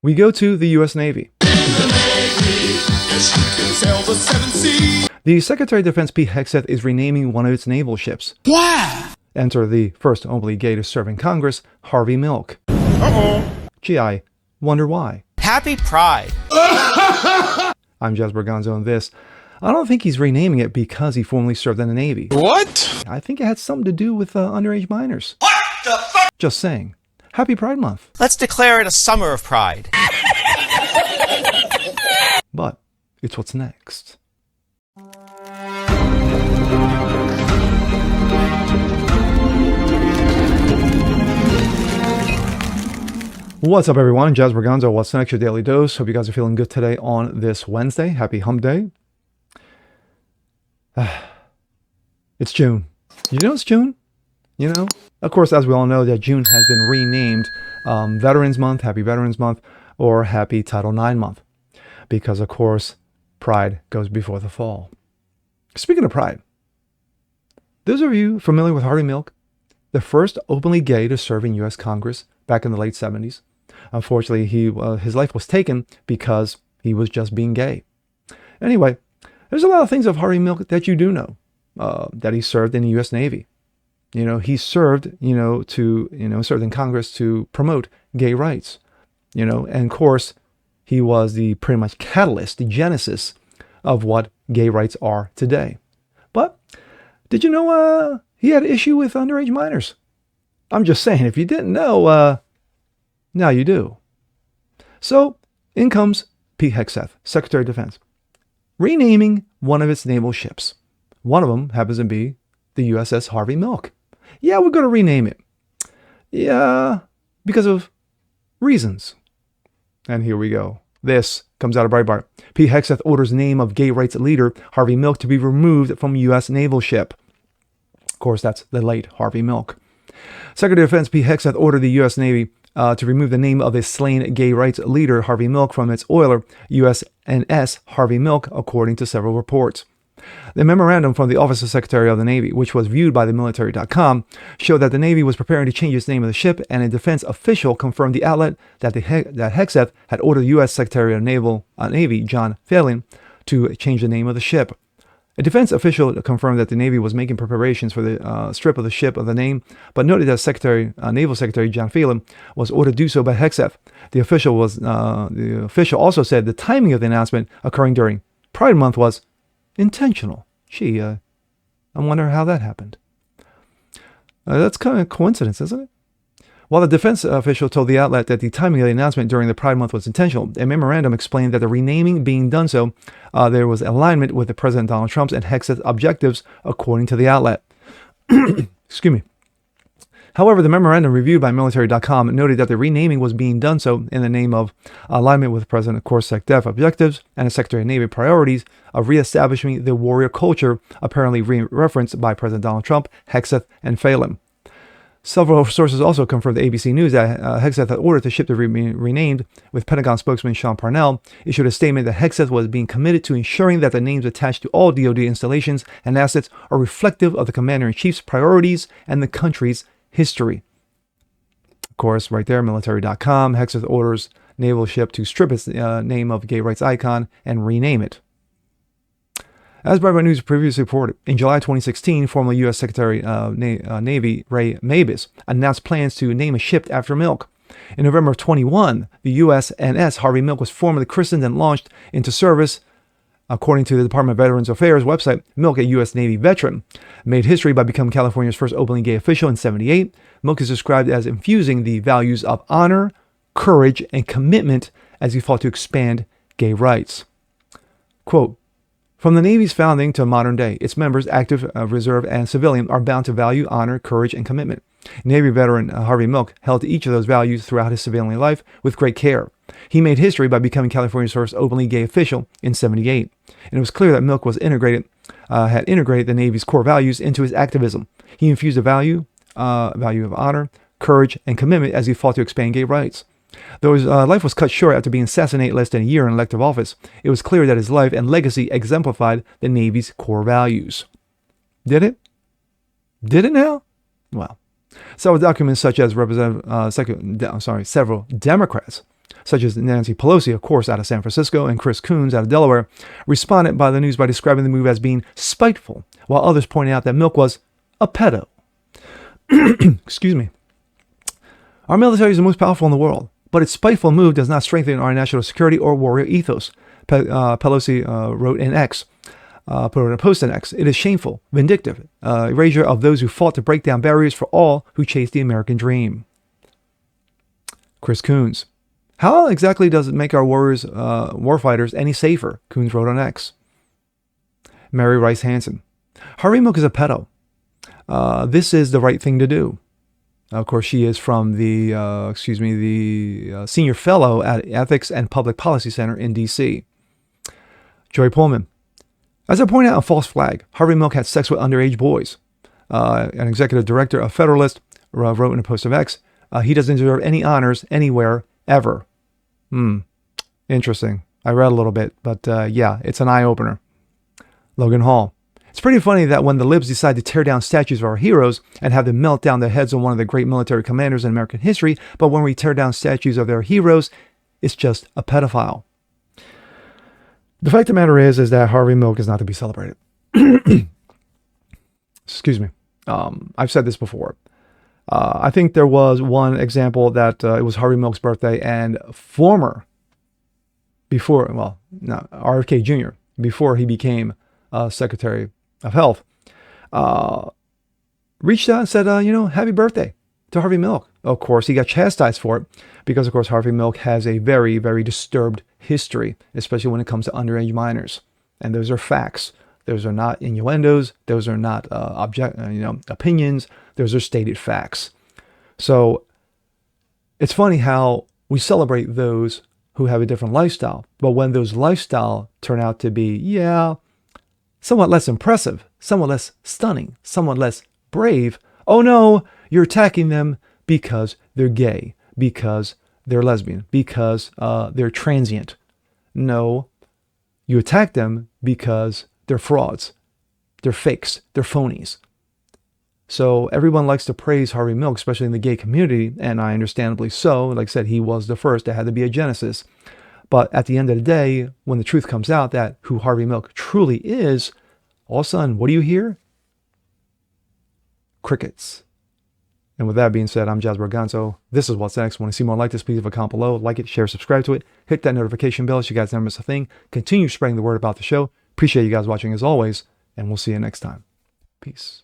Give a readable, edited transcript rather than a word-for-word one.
We go to the U.S. Navy. The Secretary of Defense, Pete Hegseth, is renaming one of its naval ships. Why? Enter the first openly gay to serve in Congress, Harvey Milk. Gee, I wonder why. Happy Pride. I'm Jazz Berganzo, and this. I don't think he's renaming it because he formerly served in the Navy. What? I think it had something to do with underage minors. What the fuck? Just saying. Happy Pride Month. Let's declare it a summer of pride. But it's what's next. What's up, everyone? Jazz Berganzo. What's next? Your daily dose. Hope you guys are feeling good today on this Wednesday. Happy Hump Day. It's June. You know it's June? You know? Of course, as we all know, that June has been renamed Veterans Month, Happy Veterans Month, or Happy Title IX Month. Because, of course, Pride goes before the fall. Speaking of Pride, those of you familiar with Harvey Milk, the first openly gay to serve in U.S. Congress back in the late 70s. Unfortunately, his life was taken because he was just being gay. Anyway, there's a lot of things of Harvey Milk that you do know. That he served in the U.S. Navy. You know, he served, served in Congress to promote gay rights. And of course, he was the pretty much catalyst, the genesis of what gay rights are today. But did you know he had an issue with underage minors? I'm just saying, if you didn't know, now you do. So in comes Pete Hegseth, Secretary of Defense, renaming one of its naval ships. One of them happens to be the USS Harvey Milk. Yeah, we're going to rename it. Yeah, because of reasons. And here we go. This comes out of Breitbart. Pete Hegseth orders name of gay rights leader Harvey Milk to be removed from U.S. naval ship. Of course, that's the late Harvey Milk. Secretary of Defense Pete Hegseth ordered the U.S. Navy to remove the name of the slain gay rights leader Harvey Milk from its oiler USNS Harvey Milk, according to several reports. The memorandum from the Office of Secretary of the Navy, which was viewed by the military.com, showed that the Navy was preparing to change its name of the ship, and a defense official confirmed the outlet that that Hegseth had ordered the U.S. Secretary of Navy, John Phelan, to change the name of the ship. A defense official confirmed that the Navy was making preparations for the strip of the ship of the name, but noted that Naval Secretary John Phelan was ordered to do so by Hegseth. The official also said the timing of the announcement occurring during Pride Month was intentional. Gee, I wonder how that happened. That's kind of a coincidence, isn't it? While the defense official told the outlet that the timing of the announcement during the Pride Month was intentional, a memorandum explained that the renaming being done so, there was alignment with the President Donald Trump's and Hegseth's objectives, according to the outlet. Excuse me. However, the memorandum reviewed by military.com noted that the renaming was being done so in the name of alignment with President SecDef objectives and the Secretary of Navy priorities of reestablishing the warrior culture, apparently referenced by President Donald Trump, Hegseth, and Phelan. Several sources also confirmed to ABC News that Hegseth had ordered the ship to be renamed, with Pentagon spokesman Sean Parnell issued a statement that Hegseth was being committed to ensuring that the names attached to all DoD installations and assets are reflective of the Commander-in-Chief's priorities and the country's history. Of course, right there, military.com, Hegseth orders naval ship to strip its name of gay rights icon and rename it. As Breitbart News previously reported, in July 2016, former U.S. Secretary of Navy Ray Mabus announced plans to name a ship after Milk. In November of 21, the USNS Harvey Milk was formally christened and launched into service. According to the Department of Veterans Affairs website, Milk, a U.S. Navy veteran, made history by becoming California's first openly gay official in 1978. Milk is described as infusing the values of honor, courage, and commitment as he fought to expand gay rights. Quote, from the Navy's founding to modern day, its members, active, reserve, and civilian, are bound to value, honor, courage, and commitment. Navy veteran Harvey Milk held to each of those values throughout his civilian life with great care. He made history by becoming California's first openly gay official in 1978, and it was clear that Milk had integrated the Navy's core values into his activism. He infused a value of honor, courage, and commitment as he fought to expand gay rights. Though his life was cut short after being assassinated less than a year in elective office, it was clear that his life and legacy exemplified the Navy's core values. Did it? Did it now? Well, several documents such as several Democrats such as Nancy Pelosi, of course, out of San Francisco, and Chris Coons out of Delaware, responded by the news by describing the move as being spiteful, while others pointed out that Milk was a pedo. Excuse me. Our military is the most powerful in the world, but its spiteful move does not strengthen our national security or warrior ethos, Pelosi wrote in X. Put in a post in X. It is shameful, vindictive, erasure of those who fought to break down barriers for all who chased the American dream. Chris Coons. How exactly does it make our warfighters any safer? Coons wrote on X. Mary Rice Hansen. Harvey Milk is a pedo. This is the right thing to do. Of course, she is from the senior fellow at Ethics and Public Policy Center in D.C. Joy Pullman. As I pointed out in False Flag, Harvey Milk had sex with underage boys. An executive director of Federalist wrote in a post of X, he doesn't deserve any honors anywhere, ever. Interesting. I read a little bit, but yeah, it's an eye-opener. Logan Hall. It's pretty funny that when the libs decide to tear down statues of our heroes and have them melt down the heads of one of the great military commanders in American history, but when we tear down statues of their heroes, it's just a pedophile. The fact of the matter is that Harvey Milk is not to be celebrated. Excuse me. I've said this before. I think there was one example that it was Harvey Milk's birthday, and RFK Jr., before he became Secretary of Health, reached out and said, happy birthday to Harvey Milk. Of course, he got chastised for it because, of course, Harvey Milk has a very, very disturbed history, especially when it comes to underage minors. And those are facts. Those are not innuendos. Those are not opinions. Those are stated facts. So it's funny how we celebrate those who have a different lifestyle. But when those lifestyle turn out to be, somewhat less impressive, somewhat less stunning, somewhat less brave, oh no, you're attacking them because they're gay, because they're lesbian, because they're transient. No, you attack them because they're frauds, they're fakes, they're phonies. So everyone likes to praise Harvey Milk, especially in the gay community, and I understandably so. Like I said, he was the first. There had to be a genesis. But at the end of the day, when the truth comes out that who Harvey Milk truly is, all of a sudden, what do you hear? Crickets. And with that being said, I'm Jazz Berganzo. This is What's Next. Want to see more like this, please leave a comment below. Like it, share, subscribe to it. Hit that notification bell so you guys never miss a thing. Continue spreading the word about the show. Appreciate you guys watching as always, and we'll see you next time. Peace.